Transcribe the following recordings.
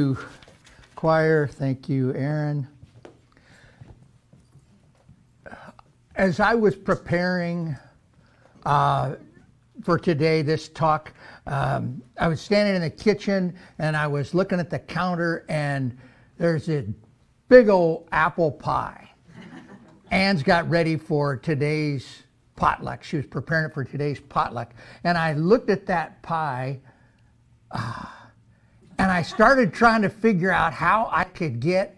you, choir. Thank you, Aaron. As I was preparing for today, this talk, I was standing in the kitchen and I was looking at the counter, and there's a big old apple pie. Anne's got ready for today's potluck. She was preparing it for today's potluck. And I looked at that pie and I started trying to figure out how I could get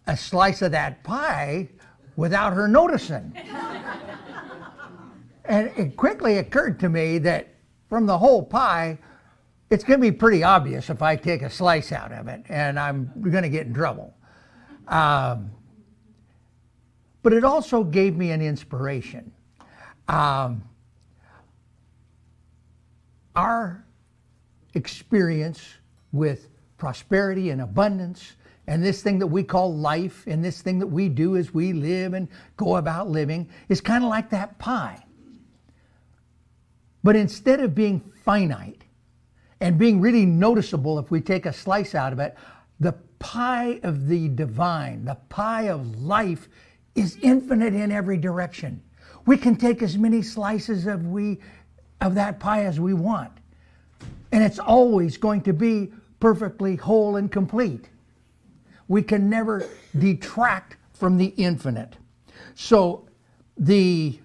a slice of that pie without her noticing. And it quickly occurred to me that from the whole pie, it's going to be pretty obvious if I take a slice out of it, and I'm going to get in trouble. But it also gave me an inspiration. Our experience with prosperity and abundance and this thing that we call life and this thing that we do as we live and go about living is kind of like that pie. But instead of being finite and being really noticeable if we take a slice out of it, the pie of the divine, the pie of life, is infinite in every direction. We can take as many slices of that pie as we want. And it's always going to be perfectly whole and complete. We can never detract from the infinite. So the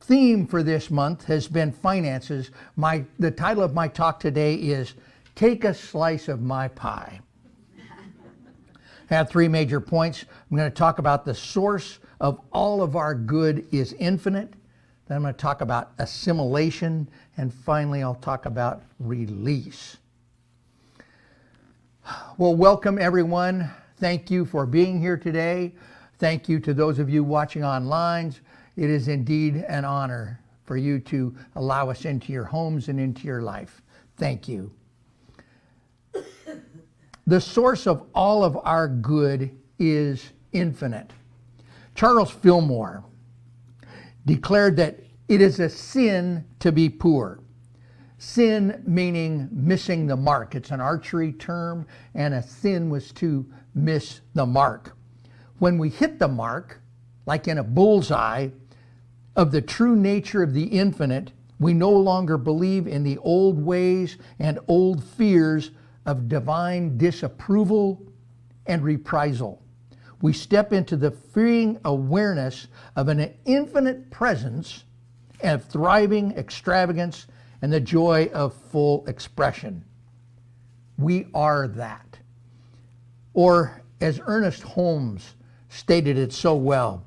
theme for this month has been finances. The title of my talk today is Take a Slice of My Pie. I have three major points. I'm going to talk about the source of all of our good is infinite. Then I'm going to talk about assimilation. And finally, I'll talk about release. Well, welcome everyone. Thank you for being here today. Thank you to those of you watching online. It is indeed an honor for you to allow us into your homes and into your life. Thank you. The source of all of our good is infinite. Charles Fillmore declared that it is a sin to be poor. Sin meaning missing the mark. It's an archery term, and a sin was to miss the mark. When we hit the mark, like in a bullseye, of the true nature of the infinite, we no longer believe in the old ways and old fears of divine disapproval and reprisal. We step into the freeing awareness of an infinite presence of thriving extravagance and the joy of full expression. We are that. Or, as Ernest Holmes stated it so well,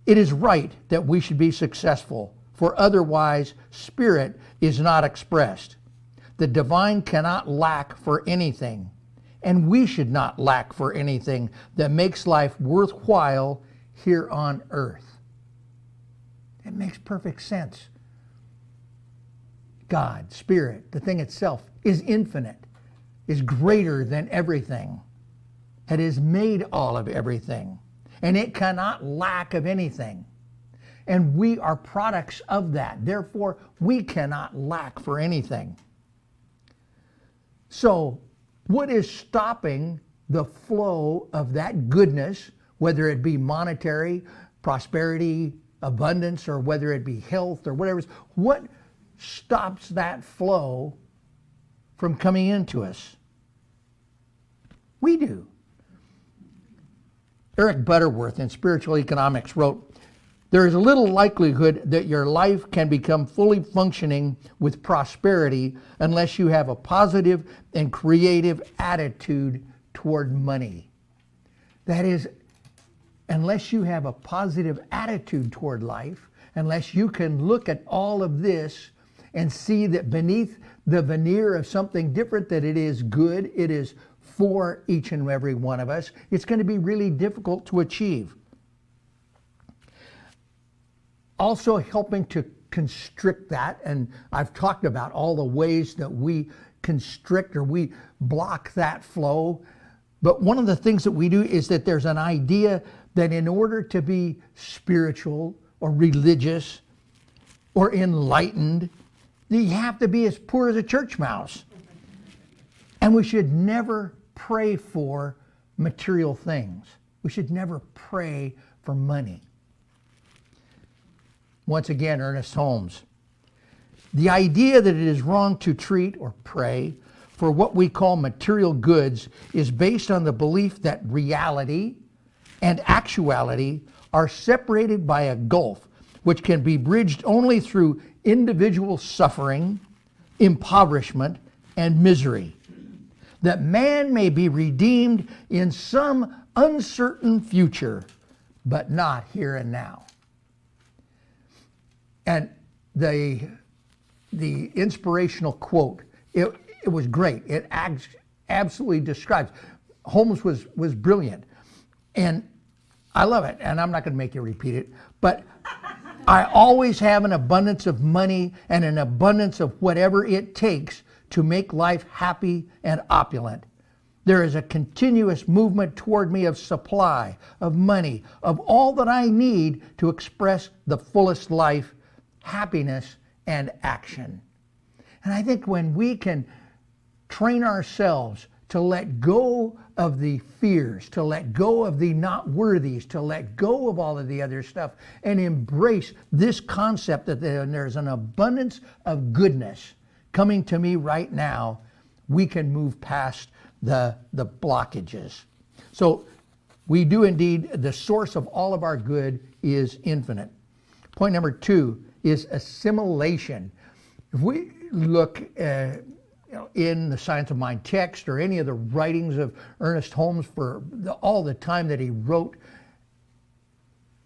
it is right that we should be successful, for otherwise spirit is not expressed. The divine cannot lack for anything, and we should not lack for anything that makes life worthwhile here on earth. It makes perfect sense. God, Spirit, the thing itself, is infinite, is greater than everything. It has made all of everything, and it cannot lack of anything. And we are products of that. Therefore, we cannot lack for anything. So, what is stopping the flow of that goodness, whether it be monetary, prosperity, abundance, or whether it be health or whatever? What stops that flow from coming into us? We do. Eric Butterworth in Spiritual Economics wrote, "There is little likelihood that your life can become fully functioning with prosperity unless you have a positive and creative attitude toward money." That is, unless you have a positive attitude toward life, unless you can look at all of this and see that beneath the veneer of something different, that it is good, it is for each and every one of us, it's going to be really difficult to achieve. Also helping to constrict that, and I've talked about all the ways that we constrict or we block that flow, but one of the things that we do is that there's an idea that in order to be spiritual or religious or enlightened, you have to be as poor as a church mouse. And we should never pray for material things. We should never pray for money. Once again, Ernest Holmes. The idea that it is wrong to treat or pray for what we call material goods is based on the belief that reality and actuality are separated by a gulf which can be bridged only through individual suffering, impoverishment, and misery. That man may be redeemed in some uncertain future, but not here and now. And the inspirational quote, it was great. It absolutely describes. Holmes was brilliant. And I love it. And I'm not going to make you repeat it. But I always have an abundance of money and an abundance of whatever it takes to make life happy and opulent. There is a continuous movement toward me of supply, of money, of all that I need to express the fullest life, happiness, and action. And I think when we can train ourselves to let go of the fears, to let go of the not worthies, to let go of all of the other stuff, and embrace this concept that there's an abundance of goodness coming to me right now, we can move past the blockages. So we do indeed, the source of all of our good is infinite. Point number 2 is assimilation. If we look in the Science of Mind text or any of the writings of Ernest Holmes for all the time that he wrote,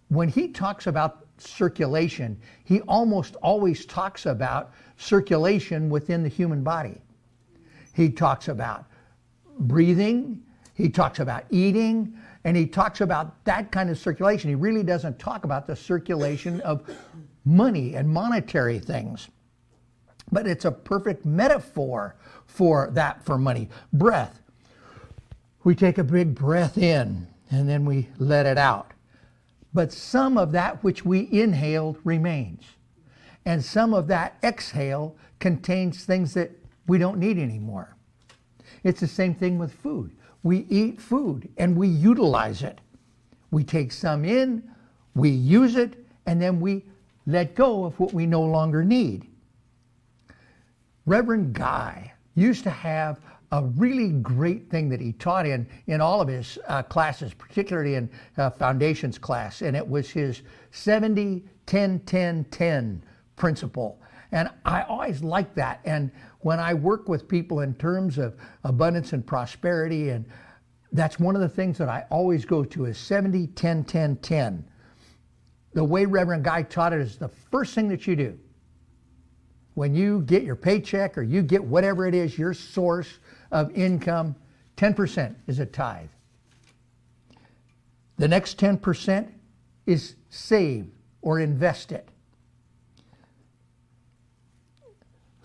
when he talks about circulation, he almost always talks about circulation within the human body. He talks about breathing, he talks about eating, and he talks about that kind of circulation. He really doesn't talk about the circulation of money and monetary things. But it's a perfect metaphor for that, for money. Breath. We take a big breath in and then we let it out. But some of that which we inhaled remains. And some of that exhale contains things that we don't need anymore. It's the same thing with food. We eat food and we utilize it. We take some in, we use it, and then we let go of what we no longer need. Reverend Guy used to have a really great thing that he taught in all of his classes, particularly in foundations class, and it was his 70-10-10-10 principle. And I always liked that. And when I work with people in terms of abundance and prosperity, and that's one of the things that I always go to is 70-10-10-10. The way Reverend Guy taught it is the first thing that you do when you get your paycheck or you get whatever it is, your source of income, 10% is a tithe. The next 10% is save or invest it.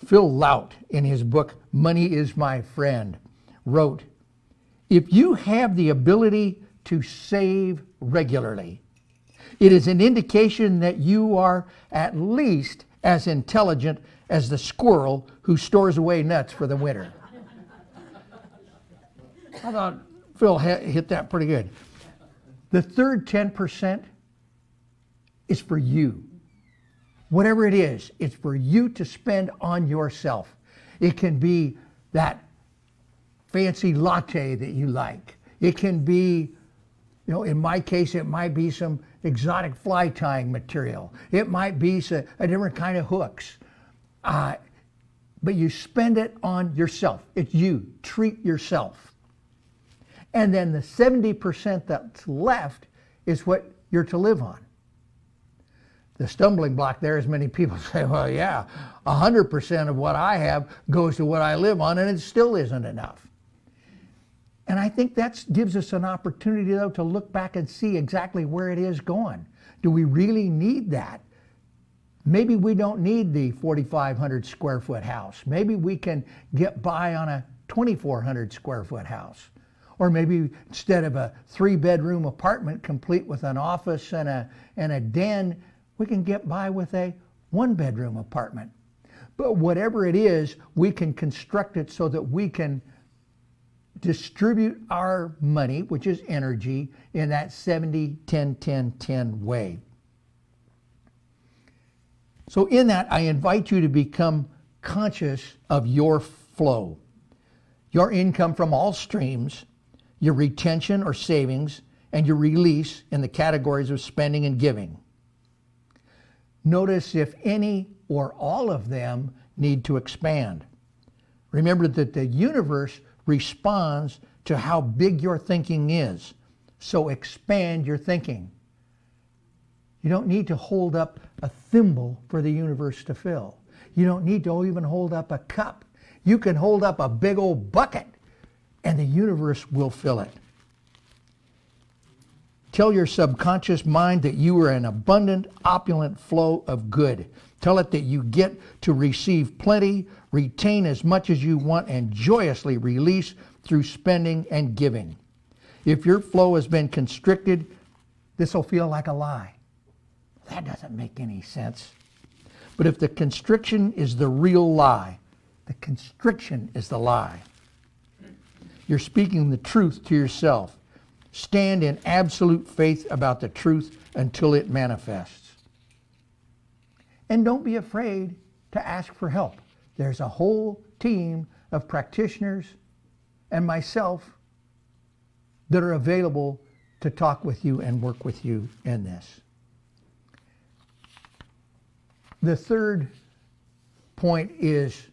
Phil Lout, in his book, Money is My Friend, wrote, if you have the ability to save regularly, it is an indication that you are at least as intelligent as the squirrel who stores away nuts for the winter. I thought Phil hit that pretty good. The third 10% is for you. Whatever it is, it's for you to spend on yourself. It can be that fancy latte that you like. It can be, in my case, it might be some exotic fly tying material. It might be a different kind of hooks. But you spend it on yourself. It's you. Treat yourself. And then the 70% that's left is what you're to live on. The stumbling block there is many people say, well, yeah, 100% of what I have goes to what I live on, and it still isn't enough. And I think that gives us an opportunity, though, to look back and see exactly where it is going. Do we really need that? Maybe we don't need the 4,500 square foot house. Maybe we can get by on a 2,400 square foot house. Or maybe instead of a 3-bedroom apartment complete with an office and a den, we can get by with a 1-bedroom apartment. But whatever it is, we can construct it so that we can distribute our money, which is energy, in that 70-10-10-10 way. So in that, I invite you to become conscious of your flow, your income from all streams, your retention or savings, and your release in the categories of spending and giving. Notice if any or all of them need to expand. Remember that the universe responds to how big your thinking is, so expand your thinking. You don't need to hold up a thimble for the universe to fill. You don't need to even hold up a cup. You can hold up a big old bucket and the universe will fill it. Tell your subconscious mind that you are an abundant, opulent flow of good. Tell it that you get to receive plenty, retain as much as you want, and joyously release through spending and giving. If your flow has been constricted, this will feel like a lie. That doesn't make any sense. But if the constriction is the real lie, the constriction is the lie. You're speaking the truth to yourself. Stand in absolute faith about the truth until it manifests. And don't be afraid to ask for help. There's a whole team of practitioners and myself that are available to talk with you and work with you in this. The third point is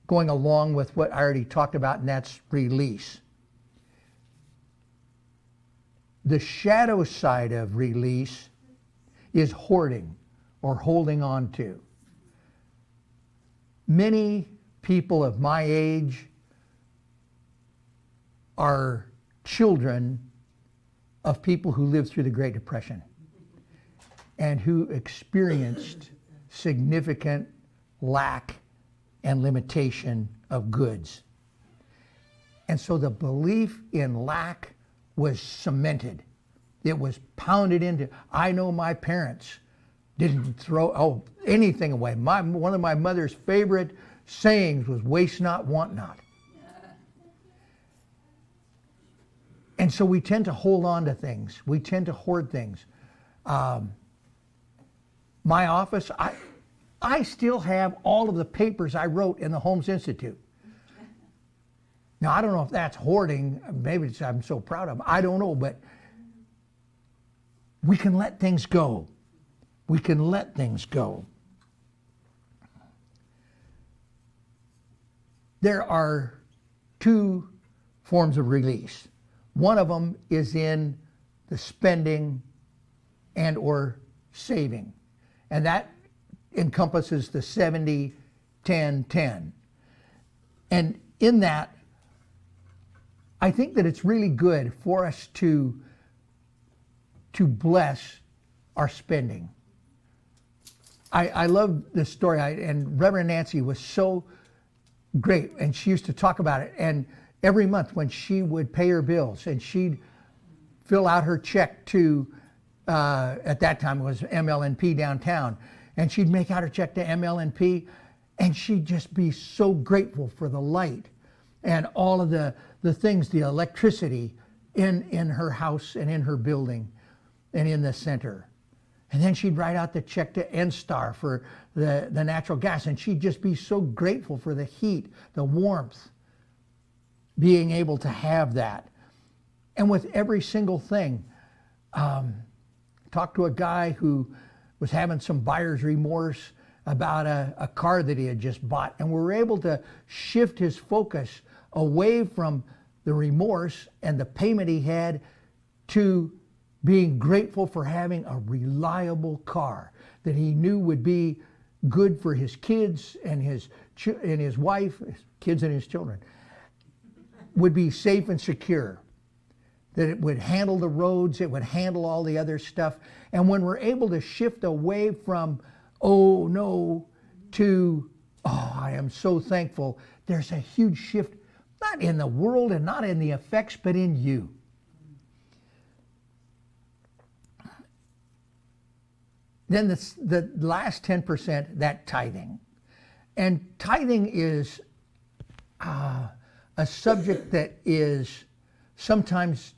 going along with what I already talked about, and that's release. The shadow side of release is hoarding or holding on to. Many people of my age are children of people who lived through the Great Depression and who experienced significant lack and limitation of goods. And so the belief in lack was cemented. It was pounded into. I know my parents didn't throw anything away. One of my mother's favorite sayings was waste not, want not. And so we tend to hold on to things. We tend to hoard things. My office, I still have all of the papers I wrote in the Holmes Institute. Now, I don't know if that's hoarding. Maybe it's, I'm so proud of them. I don't know, but we can let things go. We can let things go. There are two forms of release. One of them is in the spending and or saving. And that encompasses the 70-10-10. And in that, I think that it's really good for us to bless our spending. I love this story, and Reverend Nancy was so great, and she used to talk about it. And every month when she would pay her bills, and she'd fill out her check to, at that time it was ML&P downtown, and she'd make out her check to ML&P, and she'd just be so grateful for the light and all of the things, the electricity in her house and in her building and in the center. And then she'd write out the check to NSTAR for the natural gas, and she'd just be so grateful for the heat, the warmth, being able to have that. And with every single thing, talked to a guy who was having some buyer's remorse about a car that he had just bought, and we were able to shift his focus away from the remorse and the payment he had to being grateful for having a reliable car that he knew would be good for his kids and his wife, his kids and his children, would be safe and secure, that it would handle the roads, it would handle all the other stuff. And when we're able to shift away from, oh no, to, oh, I am so thankful, there's a huge shift, not in the world and not in the effects, but in you. Then the last 10%, that tithing. And tithing is a subject that is sometimes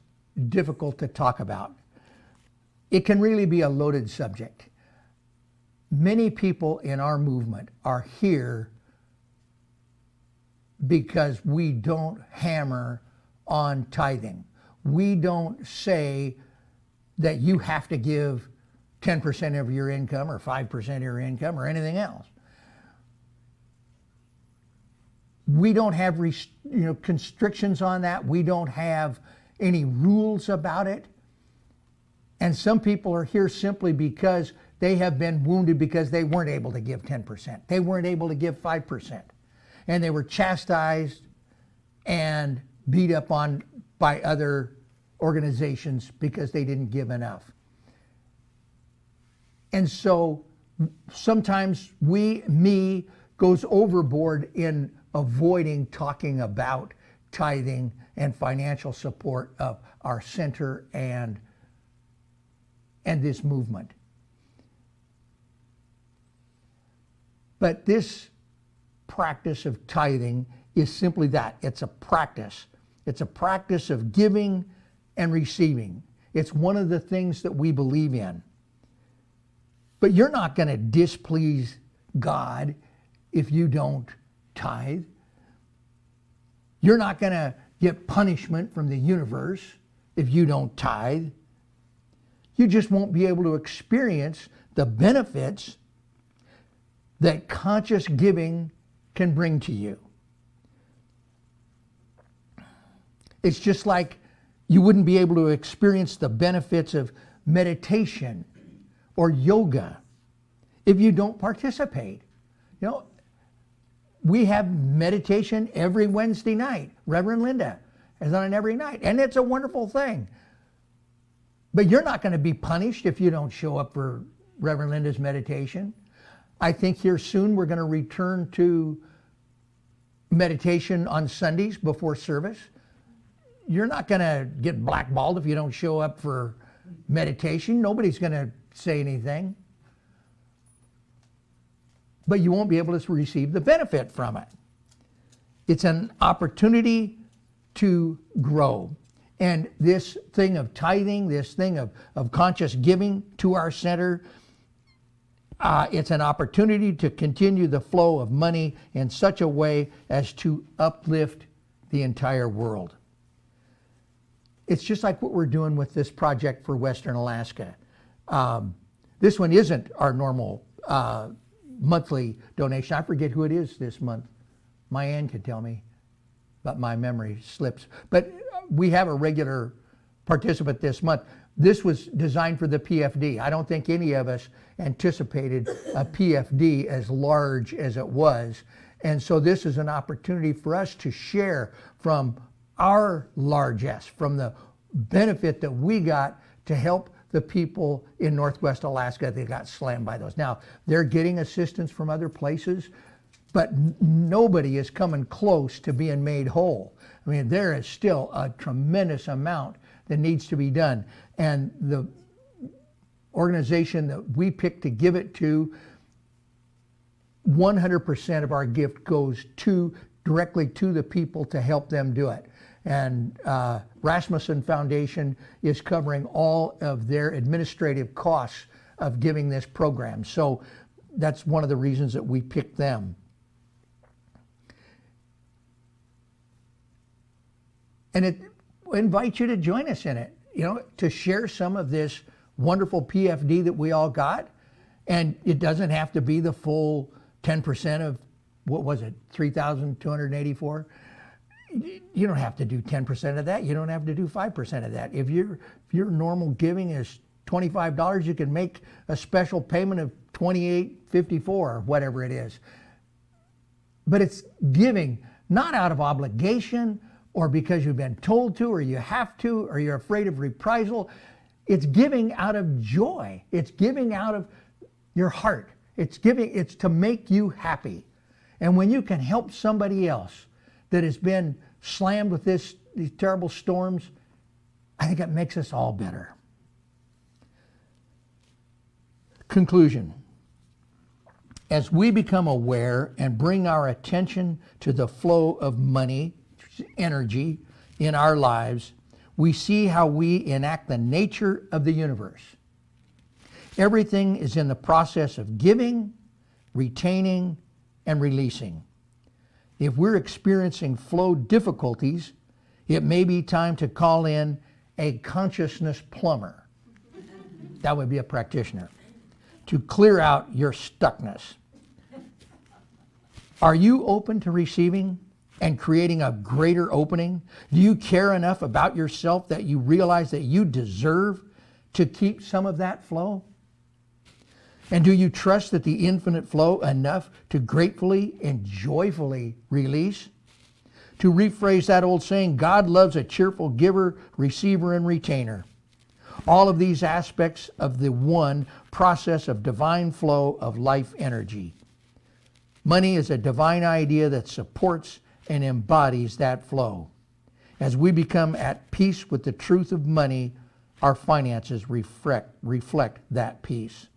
difficult to talk about. It can really be a loaded subject. Many people in our movement are here because we don't hammer on tithing. We don't say that you have to give 10% of your income or 5% of your income or anything else. We don't have constrictions on that. We don't have any rules about it. And some people are here simply because they have been wounded because they weren't able to give 10%. They weren't able to give 5%. And they were chastised and beat up on by other organizations because they didn't give enough. And so sometimes me goes overboard in avoiding talking about tithing and financial support of our center and this movement. But this practice of tithing is simply that. It's a practice. It's a practice of giving and receiving. It's one of the things that we believe in. But you're not going to displease God if you don't tithe. You're not going to get punishment from the universe if you don't tithe. You just won't be able to experience the benefits that conscious giving can bring to you. It's just like you wouldn't be able to experience the benefits of meditation or yoga if you don't participate. You know, we have meditation every Wednesday night. Reverend Linda is on it every night, and it's a wonderful thing. But you're not going to be punished if you don't show up for Reverend Linda's meditation. I think here soon we're going to return to meditation on Sundays before service. You're not going to get blackballed if you don't show up for meditation. Nobody's going to say anything. But you won't be able to receive the benefit from it. It's an opportunity to grow. And this thing of tithing, this thing of conscious giving to our center, it's an opportunity to continue the flow of money in such a way as to uplift the entire world. It's just like what we're doing with this project for Western Alaska. This one isn't our normal monthly donation. I forget who it is this month. My Ann could tell me, but my memory slips. But we have a regular participant this month. This was designed for the PFD. I don't think any of us anticipated a PFD as large as it was. And so this is an opportunity for us to share from our largesse, from the benefit that we got to help the people in Northwest Alaska that got slammed by those. Now, they're getting assistance from other places, but nobody is coming close to being made whole. I mean, there is still a tremendous amount that needs to be done. And the organization that we picked to give it to, 100% of our gift goes directly to the people to help them do it. And Rasmussen Foundation is covering all of their administrative costs of giving this program. So that's one of the reasons that we picked them. And it invites you to join us in it, to share some of this wonderful PFD that we all got. And it doesn't have to be the full 10% of, what was it, 3,284? You don't have to do 10% of that. You don't have to do 5% of that. If your normal giving is $25, you can make a special payment of $28.54 or whatever it is. But it's giving not out of obligation or because you've been told to or you have to or you're afraid of reprisal. It's giving out of joy. It's giving out of your heart. It's to make you happy. And when you can help somebody else that has been slammed with these terrible storms, I think it makes us all better. Conclusion. As we become aware and bring our attention to the flow of money, energy in our lives, we see how we enact the nature of the universe. Everything is in the process of giving, retaining, and releasing. If we're experiencing flow difficulties, it may be time to call in a consciousness plumber. That would be a practitioner, to clear out your stuckness. Are you open to receiving and creating a greater opening? Do you care enough about yourself that you realize that you deserve to keep some of that flow? And do you trust that the infinite flow enough to gratefully and joyfully release? To rephrase that old saying, God loves a cheerful giver, receiver, and retainer. All of these aspects of the one process of divine flow of life energy. Money is a divine idea that supports and embodies that flow. As we become at peace with the truth of money, our finances reflect that peace.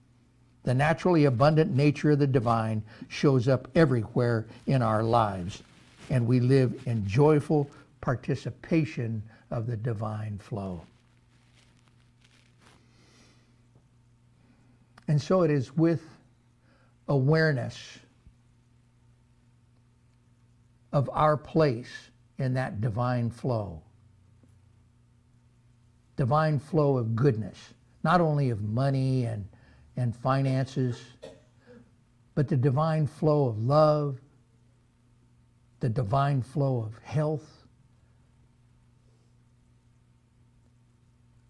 The naturally abundant nature of the divine shows up everywhere in our lives, and we live in joyful participation of the divine flow. And so it is with awareness of our place in that divine flow of goodness, not only of money and finances, but the divine flow of love, the divine flow of health,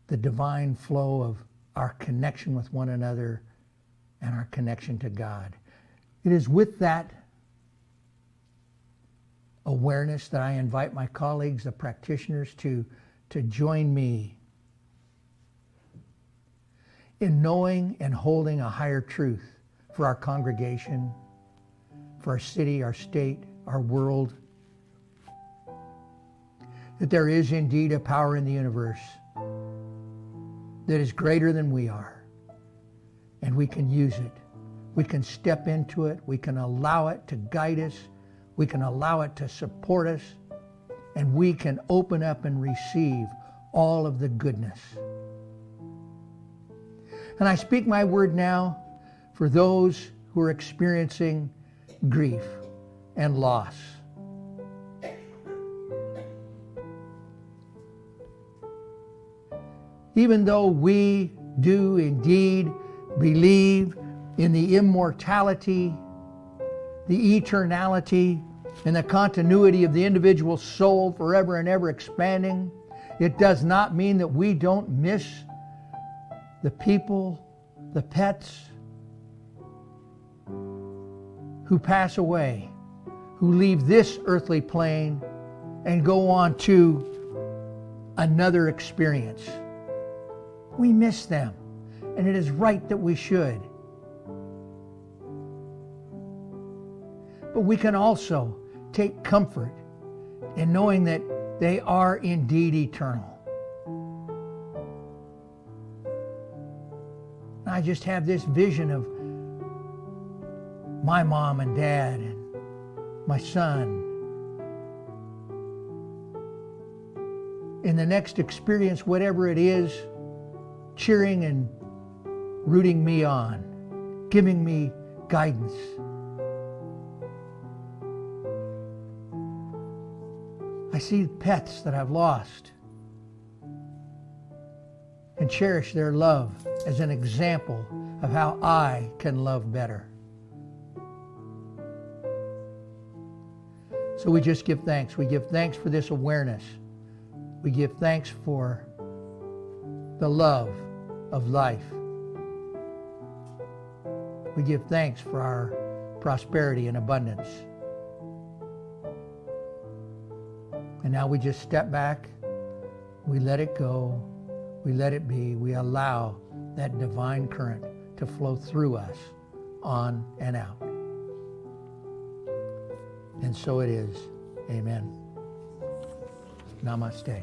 the divine flow of our connection with one another and our connection to God. It is with that awareness that I invite my colleagues, the practitioners, to join me in knowing and holding a higher truth for our congregation, for our city, our state, our world. That there is indeed a power in the universe that is greater than we are, and we can use it. We can step into it. We can allow it to guide us. We can allow it to support us, and we can open up and receive all of the goodness. And I speak my word now for those who are experiencing grief and loss. Even though we do indeed believe in the immortality, the eternality, and the continuity of the individual soul forever and ever expanding, it does not mean that we don't miss the people, the pets who pass away, who leave this earthly plane and go on to another experience. We miss them, and it is right that we should. But we can also take comfort in knowing that they are indeed eternal. I just have this vision of my mom and dad and my son in the next experience, whatever it is, cheering and rooting me on, giving me guidance. I see pets that I've lost and cherish their love as an example of how I can love better. So we just give thanks. We give thanks for this awareness. We give thanks for the love of life. We give thanks for our prosperity and abundance. And now we just step back, we let it go, we let it be, we allow that divine current to flow through us, on and out. And so it is. Amen. Namaste.